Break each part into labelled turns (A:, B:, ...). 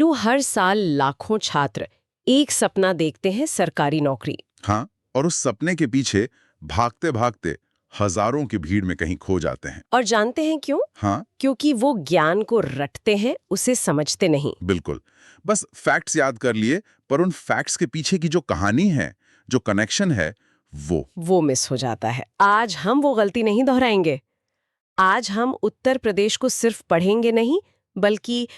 A: लो, हर साल लाखों छात्र एक सपना देखते हैं, सरकारी नौकरी।
B: हाँ, और उस सपने के पीछे भागते भागते हजारों की भीड़ में कहीं खो जाते हैं।
A: और जानते हैं क्यों?
B: हाँ,
A: क्योंकि वो ज्ञान को रटते हैं, उसे समझते नहीं।
B: बिल्कुल। बस फैक्ट्स याद कर लिए, पर उन फैक्ट्स के पीछे की जो कहानी है, जो कनेक्शन है,
A: वो मिस हो जाता है। आज हम वो गलती नहीं दोहराएंगे। आज हम उत्तर प्रदेश को सिर्फ पढ़ेंगे नहीं, बल्कि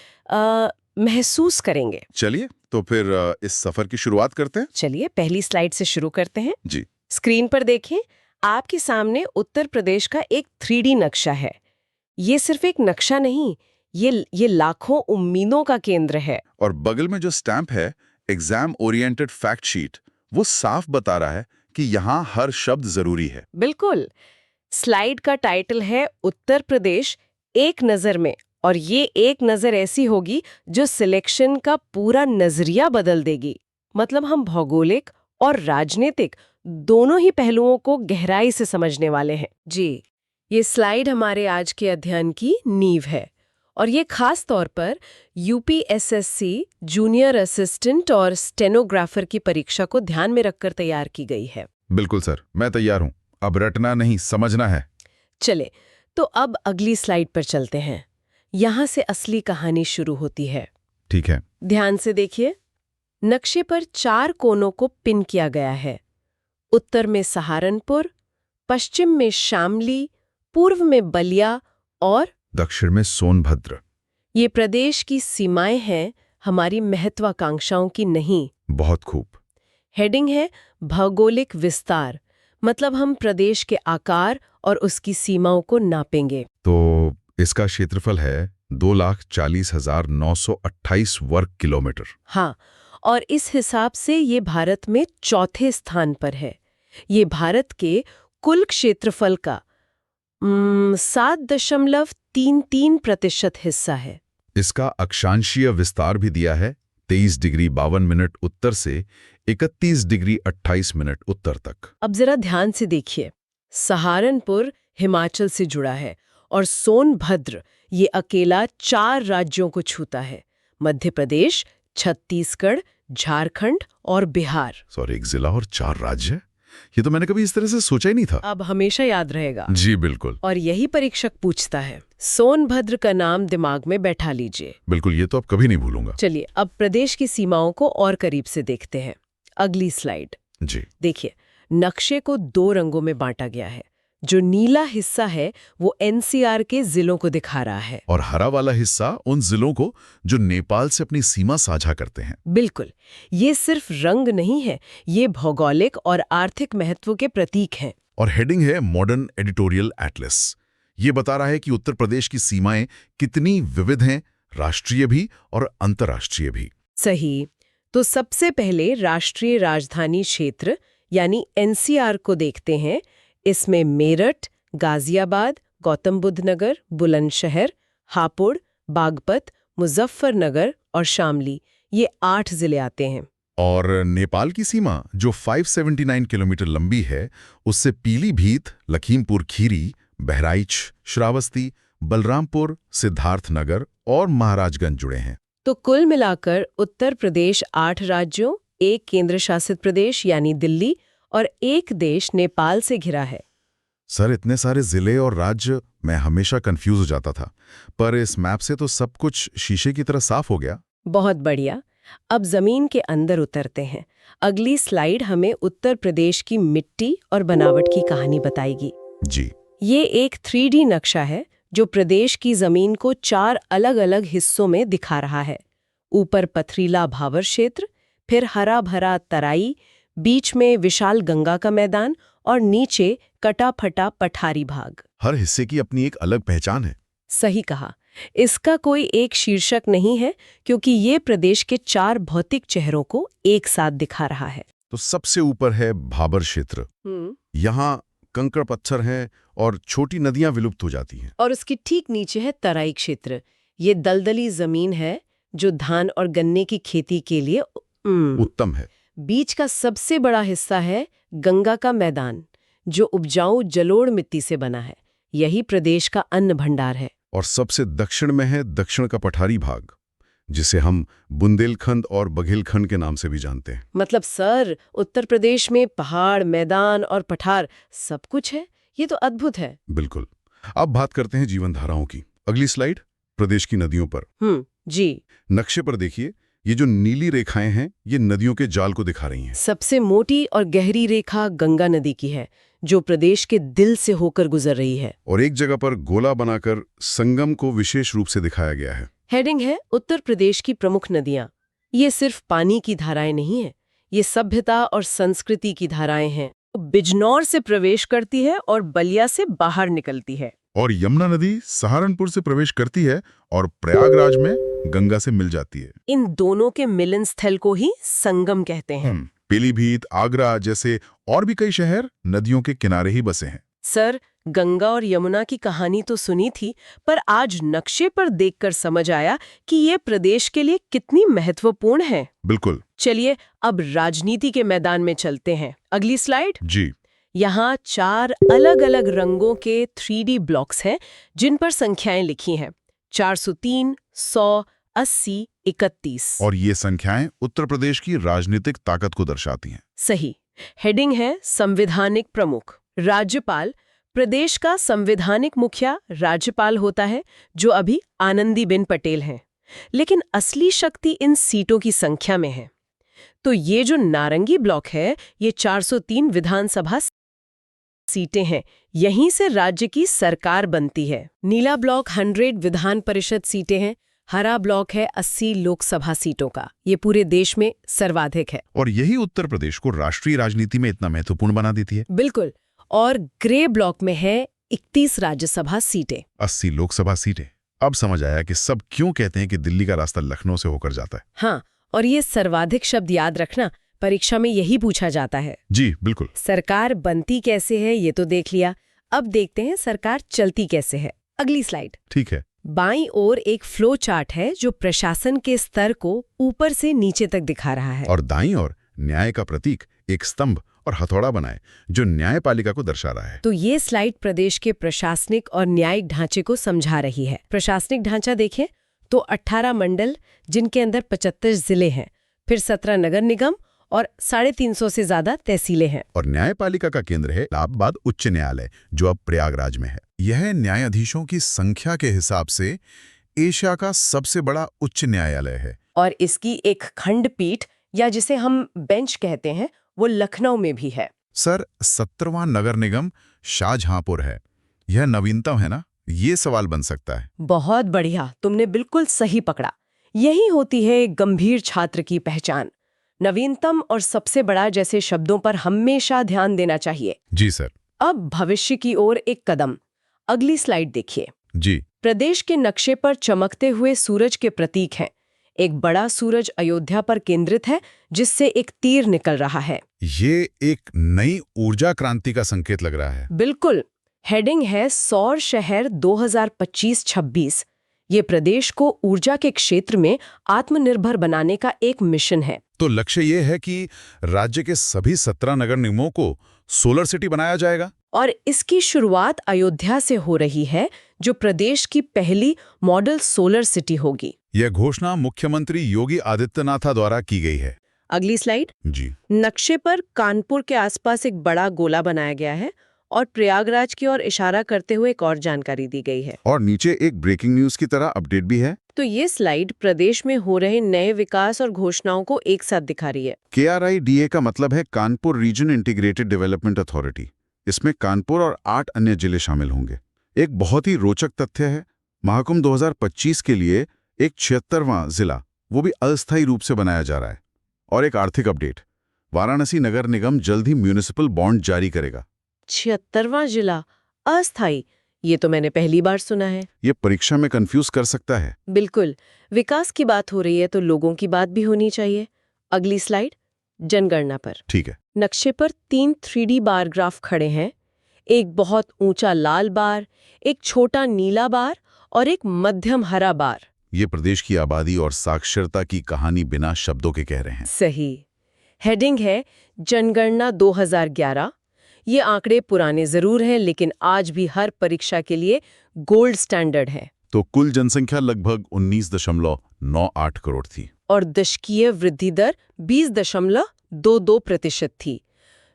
A: महसूस करेंगे।
B: चलिए तो फिर इस सफर की शुरुआत करते हैं।
A: चलिए पहली स्लाइड से शुरू करते हैं।
B: जी।
A: स्क्रीन पर देखें, आपके सामने उत्तर प्रदेश का एक 3D नक्शा है। ये सिर्फ एक नक्शा नहीं, ये लाखों उम्मीदों का केंद्र है।
B: और बगल में जो स्टैंप है, एग्जाम ओरिएंटेड फैक्ट शीट, वो साफ बता रहा है कि यहाँ हर शब्द जरूरी है।
A: बिल्कुल। स्लाइड का टाइटल है उत्तर प्रदेश एक नजर में, और ये एक नजर ऐसी होगी जो सिलेक्शन का पूरा नजरिया बदल देगी। मतलब हम भौगोलिक और राजनीतिक दोनों ही पहलुओं को गहराई से समझने वाले हैं। जी, ये स्लाइड हमारे आज के अध्ययन की नींव है, और ये खास तौर पर यूपीएसएससी जूनियर असिस्टेंट और स्टेनोग्राफर की परीक्षा को ध्यान में रखकर तैयार की गई है।
B: बिल्कुल सर, मैं तैयार हूँ। अब रटना नहीं, समझना है।
A: चले, तो अब अगली स्लाइड पर चलते हैं। यहाँ से असली कहानी शुरू होती है।
B: ठीक है।
A: ध्यान से देखिए, नक्शे पर 4 कोनों को पिन किया गया है। उत्तर में सहारनपुर, पश्चिम में शामली, पूर्व में बलिया और
B: दक्षिण में सोनभद्र।
A: ये प्रदेश की सीमाएं हैं, हमारी महत्वाकांक्षाओं की नहीं।
B: बहुत खूब।
A: हेडिंग है भौगोलिक विस्तार, मतलब हम प्रदेश के आकार और उसकी सीमाओं को नापेंगे।
B: तो इसका क्षेत्रफल है 2,40,928 वर्ग किलोमीटर।
A: हाँ, और इस हिसाब से ये भारत में चौथे स्थान पर है। ये भारत के कुल क्षेत्रफल का 7.33% हिस्सा है।
B: इसका अक्षांशीय विस्तार भी दिया है, 23 डिग्री 52 मिनट उत्तर से 31 डिग्री 28 मिनट उत्तर तक।
A: अब जरा ध्यान से देखिए, सहारनपुर हिमाचल से जुड़ा है और सोनभद्र ये अकेला 4 राज्यों को छूता है, मध्य प्रदेश, छत्तीसगढ़, झारखंड और बिहार।
B: सॉरी, एक जिला और 4 राज्य? ये तो मैंने कभी इस तरह से सोचा ही नहीं था।
A: अब हमेशा याद रहेगा।
B: जी बिल्कुल।
A: और यही परीक्षक पूछता है। सोनभद्र का नाम दिमाग में बैठा लीजिए।
B: बिल्कुल, ये तो अब कभी नहीं भूलूंगा।
A: चलिए अब प्रदेश की सीमाओं को और करीब से देखते हैं। अगली स्लाइड।
B: जी।
A: देखिए, नक्शे को 2 रंगों में बांटा गया है। जो नीला हिस्सा है वो एनसीआर के जिलों को दिखा रहा है,
B: और हरा वाला हिस्सा उन जिलों को जो नेपाल से अपनी सीमा साझा करते हैं।
A: बिल्कुल। ये सिर्फ रंग नहीं है, ये भौगोलिक और आर्थिक महत्व के प्रतीक हैं।
B: और हेडिंग है मॉडर्न एडिटोरियल एटलस। ये बता रहा है कि उत्तर प्रदेश की सीमाएं कितनी विविध हैं, राष्ट्रीय भी और अंतर्राष्ट्रीय भी।
A: सही। तो सबसे पहले राष्ट्रीय राजधानी क्षेत्र यानी एनसीआर को देखते हैं। इसमें मेरठ, गाजियाबाद, गौतम बुद्ध नगर, बुलंदशहर, हापुड़, बागपत, मुजफ्फरनगर और शामली, ये 8 जिले आते हैं।
B: और नेपाल की सीमा जो 579 किलोमीटर लंबी है, उससे पीलीभीत, लखीमपुर खीरी, बहराइच, श्रावस्ती, बलरामपुर, सिद्धार्थनगर और महाराजगंज जुड़े हैं।
A: तो कुल मिलाकर उत्तर प्रदेश 8 राज्यों, एक केंद्र शासित प्रदेश यानी दिल्ली और एक देश नेपाल से घिरा है।
B: सर, इतने सारे जिले और राज्य, मैं हमेशा कंफ्यूज हो जाता था, पर इस मैप से तो सब कुछ शीशे की तरह साफ हो गया।
A: बहुत बढ़िया। अब जमीन के अंदर उतरते हैं। अगली स्लाइड हमें उत्तर प्रदेश की मिट्टी और बनावट की कहानी बताएगी।
B: जी।
A: ये एक 3D नक्शा है जो प्रदेश की जमीन को 4 अलग-अलग हिस्सों में दिखा रहा है। ऊपर पथरीला भावर क्षेत्र, फिर हरा भरा तराई, बीच में विशाल गंगा का मैदान और नीचे कटा-फटा पठारी भाग।
B: हर हिस्से की अपनी एक अलग पहचान है।
A: सही कहा। इसका कोई एक शीर्षक नहीं है, क्योंकि ये प्रदेश के 4 भौतिक चेहरों को एक साथ दिखा रहा है।
B: तो सबसे ऊपर है भाबर क्षेत्र। यहाँ कंकड़ पत्थर हैं और छोटी नदियां विलुप्त हो जाती हैं।
A: और उसकी ठीक नीचे है तराई क्षेत्र। ये दलदली जमीन है जो धान और गन्ने की खेती के लिए
B: उत्तम है।
A: बीच का सबसे बड़ा हिस्सा है गंगा का मैदान, जो उपजाऊ जलोढ़ मिट्टी से बना है। यही प्रदेश का अन्न भंडार है।
B: और सबसे दक्षिण में है दक्षिण का पठारी भाग, जिसे हम बुंदेलखंड और बघेलखंड के नाम से भी जानते हैं।
A: मतलब सर, उत्तर प्रदेश में पहाड़, मैदान और पठार सब कुछ है। ये तो अद्भुत है।
B: बिल्कुल। अब बात करते हैं जीवन धाराओं की। अगली स्लाइड, प्रदेश की नदियों पर।
A: जी।
B: नक्शे पर देखिए, ये जो नीली रेखाएं हैं, ये नदियों के जाल को दिखा रही हैं।
A: सबसे मोटी और गहरी रेखा गंगा नदी की है, जो प्रदेश के दिल से होकर गुजर रही है।
B: और एक जगह पर गोला बनाकर संगम को विशेष रूप से दिखाया गया है।
A: हेडिंग है उत्तर प्रदेश की प्रमुख नदियां। ये सिर्फ पानी की धाराएं नहीं है, ये सभ्यता और संस्कृति की धाराएं हैं। बिजनौर से प्रवेश करती है और बलिया से बाहर निकलती है।
B: और यमुना नदी सहारनपुर से प्रवेश करती है और प्रयागराज में गंगा से मिल जाती है।
A: इन दोनों के मिलन स्थल को ही संगम कहते हैं।
B: पीलीभीत, आगरा जैसे और भी कई शहर नदियों के किनारे ही बसे हैं।
A: सर, गंगा और यमुना की कहानी तो सुनी थी, पर आज नक्शे पर देखकर समझ आया कि ये प्रदेश के लिए कितनी महत्वपूर्ण है।
B: बिल्कुल।
A: चलिए अब राजनीति के मैदान में चलते हैं। अगली स्लाइड।
B: जी।
A: यहाँ 4 अलग-अलग रंगों के 3D ब्लॉक्स हैं, जिन पर संख्याएं लिखी हैं 403, 100, 80, 31।
B: और ये संख्याएं उत्तर प्रदेश की राजनीतिक ताकत को दर्शाती हैं।
A: सही। हेडिंग है संवैधानिक प्रमुख। राज्यपाल। प्रदेश का संवैधानिक मुखिया राज्यपाल होता है, जो अभी आनंदीबेन पटेल हैं। लेकिन असली शक्ति इन सीटों की संख्या में है। तो ये जो नारंगी ब्लॉक है, ये 403 विधानसभा सीटें हैं। यहीं से राज्य की सरकार बनती है। नीला ब्लॉक 100 विधान परिषद सीटें हैं। हरा ब्लॉक है 80 लोकसभा सीटों का। ये पूरे देश में सर्वाधिक है।
B: और यही उत्तर प्रदेश को राष्ट्रीय राजनीति में इतना महत्वपूर्ण बना देती है।
A: बिल्कुल। और ग्रे ब्लॉक में है 31 राज्यसभा सीटें।
B: 80 लोकसभा सीटें। अब समझ आया कि सब क्यों कहते हैं कि दिल्ली का रास्ता लखनऊ से होकर जाता है।
A: हाँ, और ये सर्वाधिक शब्द याद रखना, परीक्षा में यही पूछा जाता है।
B: जी बिल्कुल।
A: सरकार बनती कैसे है ये तो देख लिया, अब देखते हैं सरकार चलती कैसे है। अगली स्लाइड।
B: ठीक है।
A: बाईं ओर एक फ्लो चार्ट है जो प्रशासन के स्तर को ऊपर से नीचे तक दिखा रहा है।
B: और दाईं ओर न्याय का प्रतीक एक स्तंभ और हथौड़ा बनाए, जो न्यायपालिका को दर्शा रहा है।
A: तो ये स्लाइड प्रदेश के प्रशासनिक और न्यायिक ढांचे को समझा रही है। प्रशासनिक ढांचा देखें तो 18 मंडल, जिनके अंदर 75 जिले हैं, फिर 17 नगर निगम और 350 से ज्यादा तहसीलें हैं।
B: और न्यायपालिका का केंद्र है इलाहाबाद उच्च न्यायालय, जो अब प्रयागराज में है। यह न्यायाधीशों की संख्या के हिसाब से एशिया का सबसे बड़ा उच्च न्यायालय है।
A: और इसकी एक खंडपीठ, या जिसे हम बेंच कहते हैं, वो लखनऊ में भी है।
B: सर, 17वां नगर निगम शाहजहांपुर है। यह नवीनतम है ना? ये सवाल बन सकता है।
A: बहुत बढ़िया, तुमने बिल्कुल सही पकड़ा। यही होती है एक गंभीर छात्र की पहचान। नवीनतम और सबसे बड़ा जैसे शब्दों पर हमेशा ध्यान देना चाहिए।
B: जी सर।
A: अब भविष्य की ओर एक कदम। अगली स्लाइड देखिए।
B: जी।
A: प्रदेश के नक्शे पर चमकते हुए सूरज के प्रतीक हैं। एक बड़ा सूरज अयोध्या पर केंद्रित है, जिससे एक तीर निकल रहा है।
B: ये एक नई ऊर्जा क्रांति का संकेत लग रहा है।
A: बिल्कुल। हेडिंग है सौर शहर 2025-26। ये प्रदेश को ऊर्जा के क्षेत्र में आत्मनिर्भर बनाने का एक मिशन है।
B: तो लक्ष्य ये है कि राज्य के सभी 17 नगर निगमों को सोलर सिटी बनाया जाएगा।
A: और इसकी शुरुआत अयोध्या से हो रही है, जो प्रदेश की पहली मॉडल सोलर सिटी होगी।
B: यह घोषणा मुख्यमंत्री योगी आदित्यनाथ द्वारा की गई है।
A: अगली स्लाइड।
B: जी।
A: नक्शे पर कानपुर के आसपास एक बड़ा गोला बनाया गया है और प्रयागराज की ओर इशारा करते हुए एक और जानकारी दी गई है।
B: और नीचे एक ब्रेकिंग न्यूज की तरह अपडेट भी है।
A: तो ये स्लाइड प्रदेश में हो रहे नए विकास और घोषणाओं को एक साथ दिखा रही है।
B: KRIDA का मतलब है Kanpur region integrated development authority. इसमें कानपुर और 8 अन्य जिले शामिल होंगे। एक बहुत ही रोचक तथ्य है, महाकुंभ 2025 के लिए एक 76वां जिला, वो भी अस्थायी रूप से बनाया जा रहा है। और एक आर्थिक अपडेट, वाराणसी नगर निगम जल्द ही म्यूनिसिपल बॉन्ड जारी करेगा।
A: 76वां जिला अस्थायी, ये तो मैंने पहली बार सुना है।
B: ये परीक्षा में कंफ्यूज कर सकता है।
A: बिल्कुल। विकास की बात हो रही है तो लोगों की बात भी होनी चाहिए। अगली स्लाइड। जनगणना पर।
B: ठीक है।
A: नक्शे पर 3 3D बार ग्राफ खड़े हैं। एक बहुत ऊंचा लाल बार, एक छोटा नीला बार और एक मध्यम हरा बार।
B: ये प्रदेश की आबादी और साक्षरता की कहानी बिना शब्दों के कह रहे हैं।
A: सही। हेडिंग है जनगणना 2011। ये आंकड़े पुराने जरूर हैं, लेकिन आज भी हर परीक्षा के लिए गोल्ड स्टैंडर्ड है।
B: तो कुल जनसंख्या लगभग 19.98 करोड़ थी।
A: और दशकीय वृद्धि दर 20.22% थी।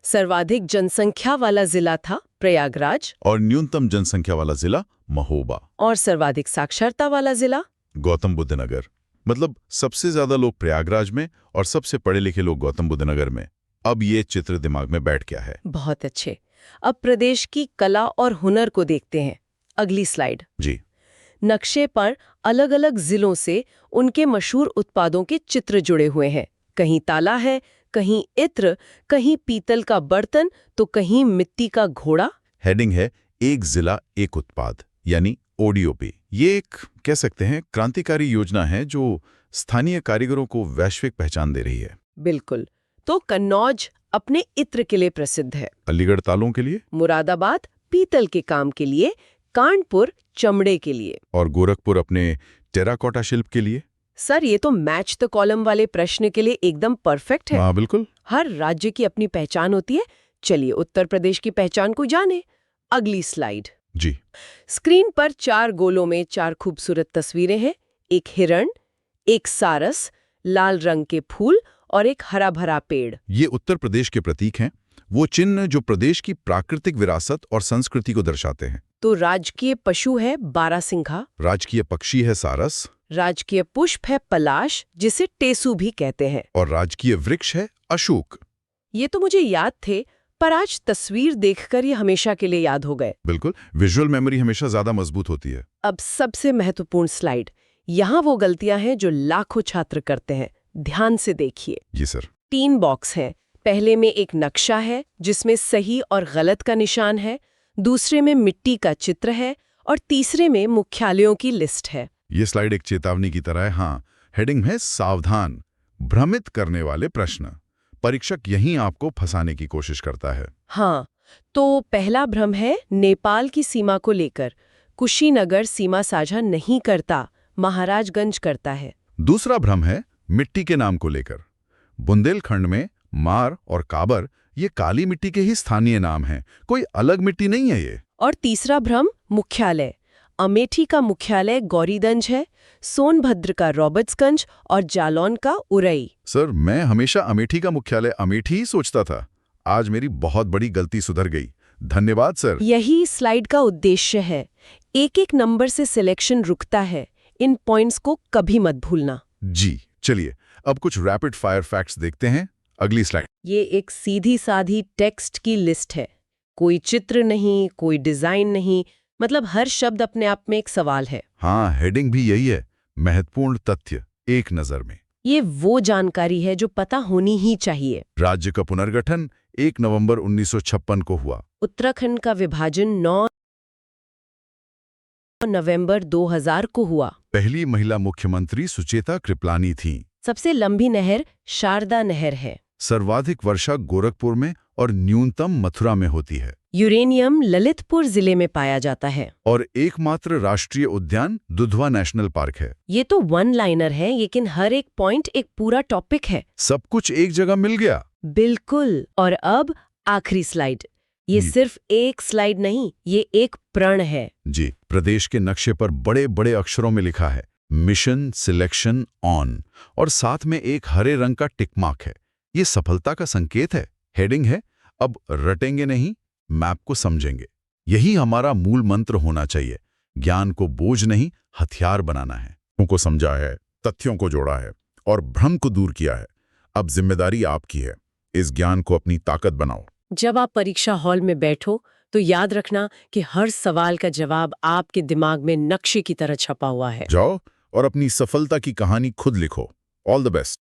A: सर्वाधिक जनसंख्या वाला जिला था प्रयागराज
B: और न्यूनतम जनसंख्या वाला जिला महोबा।
A: और सर्वाधिक साक्षरता वाला जिला
B: गौतम बुद्ध नगर। मतलब सबसे ज्यादा लोग प्रयागराज में और सबसे पढ़े लिखे लोग गौतम बुद्ध नगर में। अब ये चित्र दिमाग में बैठ गया है।
A: बहुत अच्छे। अब प्रदेश की कला और हुनर को देखते हैं। अगली स्लाइड।
B: जी।
A: नक्शे पर अलग अलग जिलों से उनके मशहूर उत्पादों के चित्र जुड़े हुए हैं। कहीं ताला है, कहीं इत्र, कहीं पीतल का बर्तन, तो कहीं मिट्टी का घोड़ा।
B: हेडिंग है एक जिला एक उत्पाद, यानी ODOP। ये एक कह सकते हैं क्रांतिकारी योजना है जो स्थानीय कारीगरों को वैश्विक पहचान दे रही है।
A: बिल्कुल। तो कन्नौज अपने इत्र के लिए प्रसिद्ध है,
B: अलीगढ़ तालों के लिए,
A: मुरादाबाद पीतल के काम के लिए, कानपुर चमड़े के लिए,
B: और गोरखपुर अपने टेराकोटा शिल्प के लिए।
A: सर ये तो मैच द कॉलम वाले प्रश्न के लिए एकदम परफेक्ट है।
B: हाँ बिल्कुल।
A: हर राज्य की अपनी पहचान होती है। चलिए उत्तर प्रदेश की पहचान को जाने। अगली स्लाइड।
B: जी।
A: स्क्रीन पर 4 गोलों में 4 खूबसूरत तस्वीरें हैं। एक हिरण, एक सारस, लाल रंग के फूल और एक हरा भरा पेड़।
B: ये उत्तर प्रदेश के प्रतीक हैं, वो चिन्ह जो प्रदेश की प्राकृतिक विरासत और संस्कृति को दर्शाते हैं।
A: तो राजकीय पशु है बारासिंघा,
B: राजकीय पक्षी है सारस,
A: राजकीय पुष्प है पलाश जिसे टेसू भी कहते हैं,
B: और राजकीय वृक्ष है अशोक।
A: ये तो मुझे याद थे, पर आज तस्वीर देखकर ये हमेशा के लिए याद हो गए।
B: बिल्कुल, विजुअल मेमोरी हमेशा ज्यादा मजबूत होती है।
A: अब सबसे महत्वपूर्ण स्लाइड। यहाँ वो गलतियां हैं जो लाखों छात्र करते हैं। ध्यान से देखिए।
B: जी सर।
A: 3 बॉक्स हैं। पहले में एक नक्शा है जिसमें सही और गलत का निशान है, दूसरे में मिट्टी का चित्र है और तीसरे में मुख्यालयों की लिस्ट है।
B: ये स्लाइड एक चेतावनी की तरह है। हाँ, हेडिंग है सावधान, भ्रमित करने वाले प्रश्न। परीक्षक यहीं आपको फंसाने की कोशिश करता है।
A: हाँ, तो पहला भ्रम है नेपाल की सीमा को लेकर। कुशीनगर सीमा साझा नहीं करता, महाराजगंज करता है।
B: दूसरा भ्रम है मिट्टी के नाम को लेकर। बुंदेलखंड में मार और काबर ये काली मिट्टी के ही स्थानीय नाम हैं, कोई अलग मिट्टी नहीं है ये।
A: और तीसरा भ्रम मुख्यालय। अमेठी का मुख्यालय गौरीगंज है, सोनभद्र का रॉबर्ट्सगंज और जालौन का उरई।
B: सर, मैं हमेशा अमेठी का मुख्यालय अमेठी ही सोचता था। आज मेरी बहुत बड़ी गलती सुधर गई। धन्यवाद सर।
A: यही स्लाइड का उद्देश्य है। एक एक नंबर से सिलेक्शन रुकता है। इन पॉइंट्स को कभी मत भूलना।
B: जी, चलिए अब कुछ रैपिड फायर फैक्ट्स देखते हैं। अगली स्लाइड।
A: ये एक सीधी साधी टेक्स्ट की लिस्ट है। कोई चित्र नहीं, कोई डिजाइन नहीं, मतलब हर शब्द अपने आप में एक सवाल है।
B: हाँ, हेडिंग भी यही है, महत्वपूर्ण तथ्य एक नजर में।
A: ये वो जानकारी है जो पता होनी ही चाहिए।
B: राज्य का पुनर्गठन 1 नवंबर 1956 को हुआ।
A: उत्तराखंड का विभाजन 9 नवंबर 2000 को हुआ।
B: पहली महिला मुख्यमंत्री सुचेता कृपलानी थीं।
A: सबसे लंबी नहर शारदा नहर है।
B: सर्वाधिक वर्षा गोरखपुर में और न्यूनतम मथुरा में होती है।
A: यूरेनियम ललितपुर जिले में पाया जाता है।
B: और एकमात्र राष्ट्रीय उद्यान दुधवा नेशनल पार्क है।
A: ये तो वन लाइनर है, लेकिन हर एक पॉइंट एक पूरा टॉपिक है।
B: सब कुछ एक जगह मिल गया।
A: बिल्कुल। और अब आखिरी स्लाइड। ये
B: जी।
A: सिर्फ एक स्लाइड नहीं, ये एक प्रण है।
B: जी, प्रदेश के नक्शे पर बड़े बड़े अक्षरों में लिखा है मिशन सिलेक्शन ऑन, और साथ में एक हरे रंग का टिक मार्क है। ये सफलता का संकेत है। हेडिंग है अब रटेंगे नहीं, मैप को समझेंगे। यही हमारा मूल मंत्र होना चाहिए। ज्ञान को बोझ नहीं, हथियार बनाना है। उनको समझा है, तथ्यों को जोड़ा है और भ्रम को दूर किया है। अब जिम्मेदारी आपकी है। इस ज्ञान को अपनी ताकत बनाओ।
A: जब आप परीक्षा हॉल में बैठो तो याद रखना कि हर सवाल का जवाब आपके दिमाग में नक्शे की तरह छपा हुआ है।
B: जाओ और अपनी सफलता की कहानी खुद लिखो। All the best.